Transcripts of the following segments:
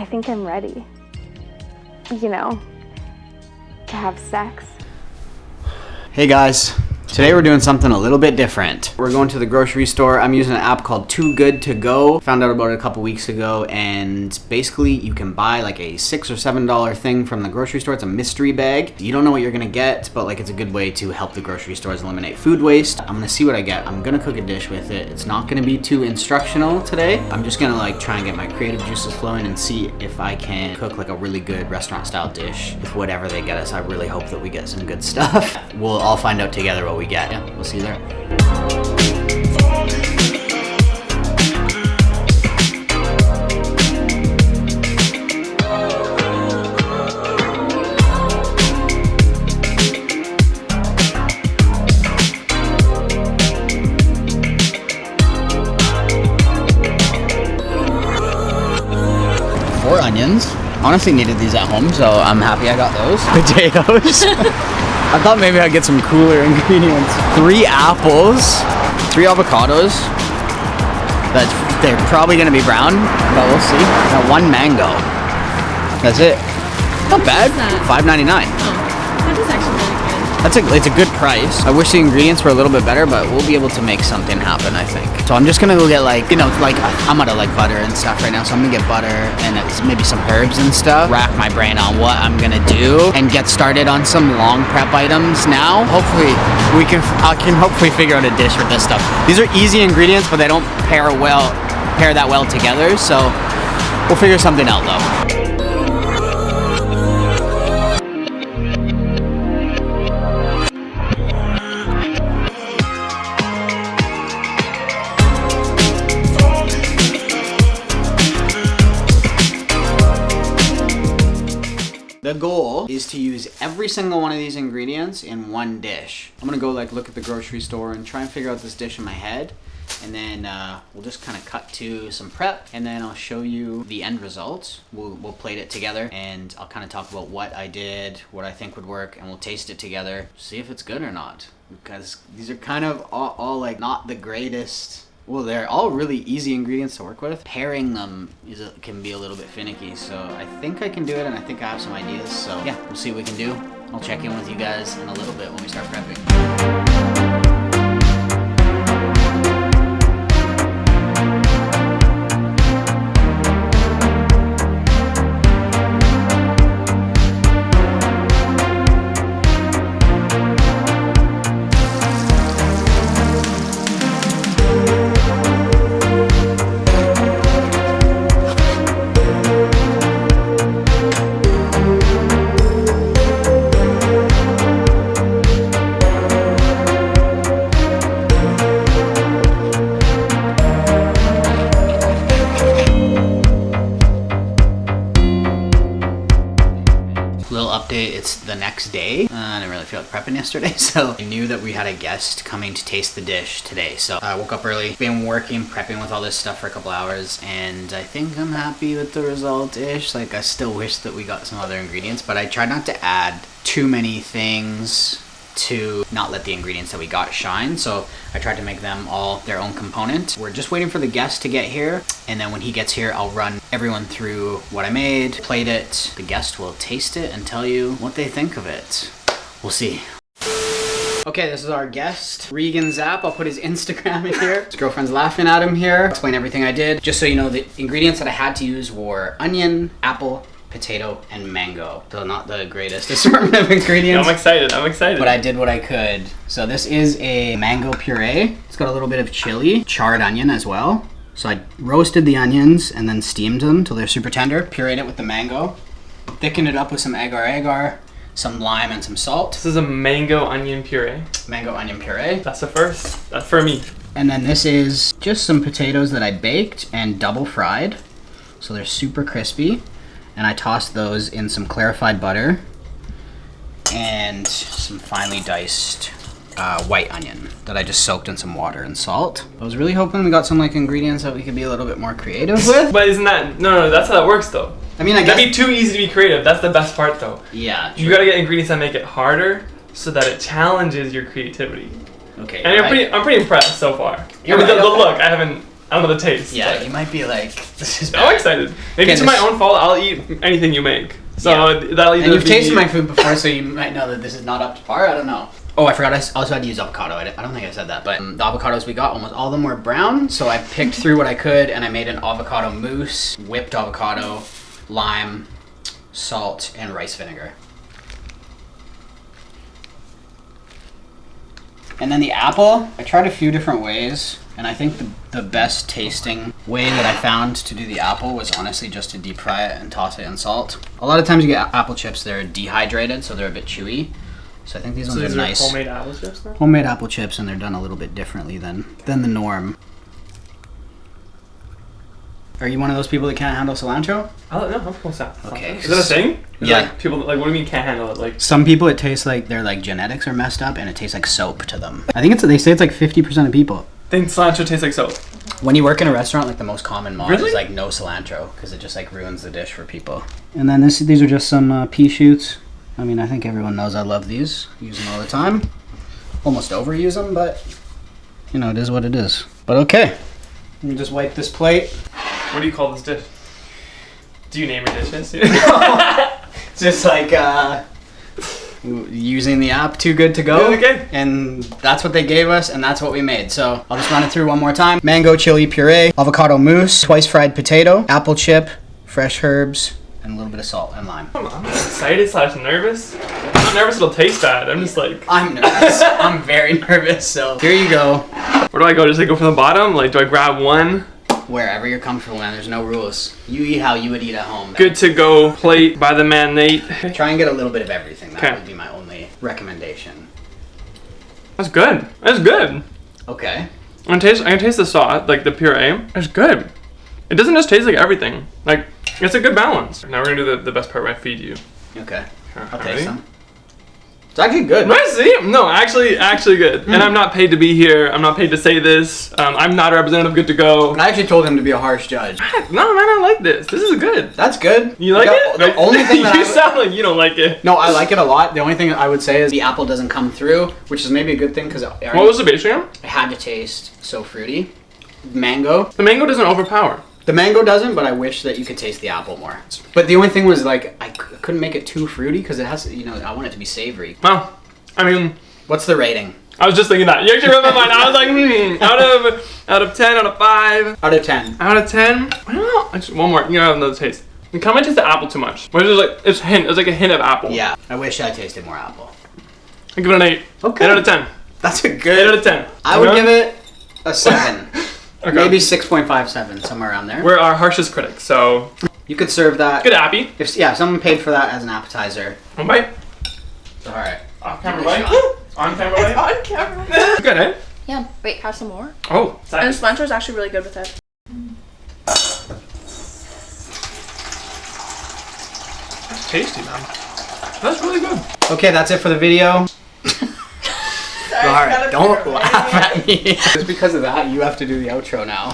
I think I'm ready, you know, to have sex. Hey guys, today we're doing something a little bit different. We're going to the grocery store. I'm using an app called Too Good To Go. Found out about it a couple weeks ago, and basically you can buy like a $6 or $7 thing from the grocery store. It's a mystery bag. You don't know what you're gonna get, but like it's a good way to help the grocery stores eliminate food waste. I'm gonna see what I get. I'm gonna cook a dish with it. It's not gonna be too instructional today. I'm just gonna like try and get my creative juices flowing and see if I can cook like a really good restaurant style dish with whatever they get us. I really hope that we get some good stuff. We'll all find out together what we get. Yeah, we'll see you there. 4 onions. Honestly needed these at home, so I'm happy I got those. Potatoes. I thought maybe I'd get some cooler ingredients. 3 apples, 3 avocados. They're probably gonna be brown, but we'll see. And 1 mango. That's it. Not bad. $5.99. That is actually really good. It's a good price. I wish the ingredients were a little bit better, but we'll be able to make something happen, I think. So I'm just gonna go get like, you know, like I'm out of like butter and stuff right now, so I'm gonna get butter and maybe some herbs and stuff. Rack my brain on what I'm gonna do and get started on some long prep items now. Hopefully I can hopefully figure out a dish with this stuff. These are easy ingredients, but they don't pair that well together, so we'll figure something out though. The goal is to use every single one of these ingredients in one dish. I'm gonna go like look at the grocery store and try and figure out this dish in my head, and then we'll just kind of cut to some prep, and then I'll show you the end result. We'll plate it together, and I'll kind of talk about what I did, what I think would work, and we'll taste it together, see if it's good or not. Because these are kind of all like not the greatest. Well, they're all really easy ingredients to work with. Pairing them can be a little bit finicky, so I think I can do it, and I think I have some ideas. So yeah, we'll see what we can do. I'll check in with you guys in a little bit when we start prepping. Little update, it's the next day. I didn't really feel like prepping yesterday, so I knew that we had a guest coming to taste the dish today. So I woke up early, been working, prepping with all this stuff for a couple hours, and I think I'm happy with the result-ish. Like, I still wish that we got some other ingredients, but I tried not to add too many things to not let the ingredients that we got shine. So I tried to make them all their own component. We're just waiting for the guest to get here, and then when he gets here, I'll run everyone through what I made, plate it. The guest will taste it and tell you what they think of it. We'll see. Okay, this is our guest, Regan Zapp. I'll put his Instagram in here. His girlfriend's laughing at him here. Explain everything I did. Just so you know, the ingredients that I had to use were onion, apple, potato, and mango. So not the greatest assortment of ingredients. I'm excited. But I did what I could. So this is a mango puree. It's got a little bit of chili, charred onion as well. So I roasted the onions and then steamed them till they're super tender. Pureed it with the mango. Thickened it up with some agar-agar, some lime, and some salt. This is a mango onion puree. Mango onion puree. That's the first. That's for me. And then this is just some potatoes that I baked and double fried. So they're super crispy. And I tossed those in some clarified butter and some finely diced white onion that I just soaked in some water and salt. I was really hoping we got some like ingredients that we could be a little bit more creative with. But isn't that, no, that's how that works though. I mean, I guess. That'd be too easy to be creative. That's the best part though. Yeah. You gotta get ingredients that make it harder so that it challenges your creativity. Okay. And I'm pretty impressed so far. You're I mean, right, the look, I I don't know the taste. Yeah, but you might be like, this is I'm bad. excited. Maybe it's Goodness. my own fault. I'll eat anything you make. So Yeah. that'll either And you've be... tasted my food before, so you might know that this is not up to par. I don't know. Oh, I forgot I also had to use avocado. I don't think I said that, but the avocados we got, almost all of them were brown, so I picked through what I could, and I made an avocado mousse, whipped avocado, lime, salt, and rice vinegar. And then the apple, I tried a few different ways, and I think the best tasting way that I found to do the apple was honestly just to deep fry it and toss it in salt. A lot of times you get apple chips, they're dehydrated, so they're a bit chewy. So I think these ones are nice. Homemade apple chips now? Homemade apple chips, and they're done a little bit differently than the norm. Are you one of those people that can't handle cilantro? I don't know. What's that? Okay. Is that a thing? Is Yeah. Like people like, what do you mean can't handle it? Like, Some people, it tastes like their like genetics are messed up, and it tastes like soap to them. I think they say it's like 50% of people. think cilantro tastes like soap. When you work in a restaurant, like the most common mod Really? is like no cilantro, because it just like ruins the dish for people. And then these are just some pea shoots. I mean, I think everyone knows I love these. Use them all the time. Almost overuse them, but you know, it is what it is. But okay. Let me just wipe this plate. What do you call this dish? Do you name your dishes? Just like using the app Too Good to Go. Yeah, okay. And that's what they gave us, and that's what we made. So I'll just run it through one more time. Mango chili puree, avocado mousse, twice fried potato, apple chip, fresh herbs, and a little bit of salt and lime. I'm excited / nervous. I'm not nervous it'll taste bad. I'm just like, I'm nervous. I'm very nervous. So here you go. where do I go? Just like go from the bottom? Like, do I grab one? Wherever you're comfortable, man. There's no rules. You eat how you would eat at home. Man. Good to go plate by the man Nate. Try and get a little bit of everything. That Okay. would be my only recommendation. That's good. That's good. Okay. I can taste the sauce, like the puree. It's good. It doesn't just taste like everything. Like, it's a good balance. Now we're gonna do the best part where I feed you. Okay. I'll Ready? taste some. It's actually good. Right, see? No, actually good. And I'm not paid to be here. I'm not paid to say this. I'm not a representative. Good to go. I actually told him to be a harsh judge. No, man, I like this. This is good. That's good. You like it? The only thing that you sound like you don't like it. No, I like it a lot. The only thing I would say is the apple doesn't come through, which is maybe a good thing because What was the base again? it had to taste so fruity. Mango. The mango doesn't overpower. The mango doesn't, but I wish that you could taste the apple more. But the only thing was like I couldn't make it too fruity because it has, you know, I want it to be savory. Well, I mean, What's the rating? I was just thinking that. You actually read my mind. I was like, out of 10, out of 5, Out of 10. out of 10. I don't know. Actually, one more. You gotta have another taste. You kind of taste the apple too much. Whereas it's like it's like a hint of apple. Yeah, I wish I tasted more apple. I give it an 8. Okay. 8 out of 10. That's a 8 good. out of 10. I would give it a 7. Okay. Maybe 6.57, somewhere around there. We're our harshest critics, so You could serve that. good appy. If someone paid for that as an appetizer. One bite. All right. Off Give camera it a bite. shot. On camera bite. On camera. Good, eh? Yeah. Wait, have some more? Oh, And sorry. cilantro is actually really good with it. That's tasty, man. That's really good. Okay, that's it for the video. Sorry, All right, don't laugh at me. Just because of that, you have to do the outro now.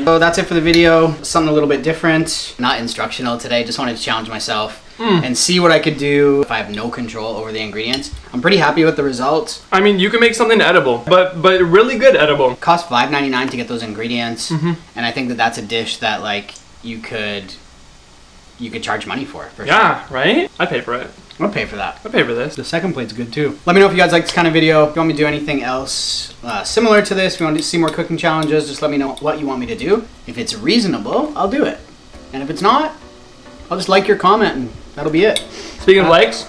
So that's it for the video. Something a little bit different. Not instructional today. Just wanted to challenge myself and see what I could do if I have no control over the ingredients. I'm pretty happy with the results. I mean, you can make something edible, but really good edible. Cost $5.99 to get those ingredients, and I think that that's a dish that like you could charge money for sure. Yeah, right? I'd pay for it. I'll pay for that. I'd pay for this. The second plate's good too. Let me know if you guys like this kind of video. If you want me to do anything else similar to this, if you want to see more cooking challenges, just let me know what you want me to do. If it's reasonable, I'll do it. And if it's not, I'll just like your comment and that'll be it. Speaking of likes,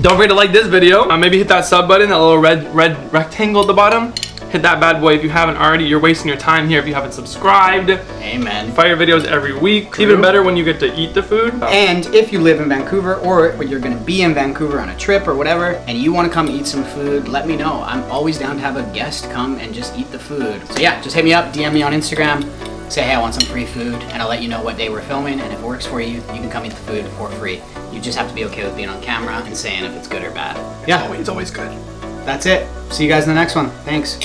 don't forget to like this video. Maybe hit that sub button, that little red rectangle at the bottom. Hit that bad boy if you haven't already. You're wasting your time here if you haven't subscribed. Amen. Fire videos every week. True. Even better when you get to eat the food. And if you live in Vancouver or you're gonna be in Vancouver on a trip or whatever, and you wanna come eat some food, let me know. I'm always down to have a guest come and just eat the food. So yeah, just hit me up, DM me on Instagram, say, hey, I want some free food, and I'll let you know what day we're filming, and if it works for you, you can come eat the food for free. You just have to be okay with being on camera and saying if it's good or bad. Yeah, It's always good. that's it. See you guys in the next one. Thanks.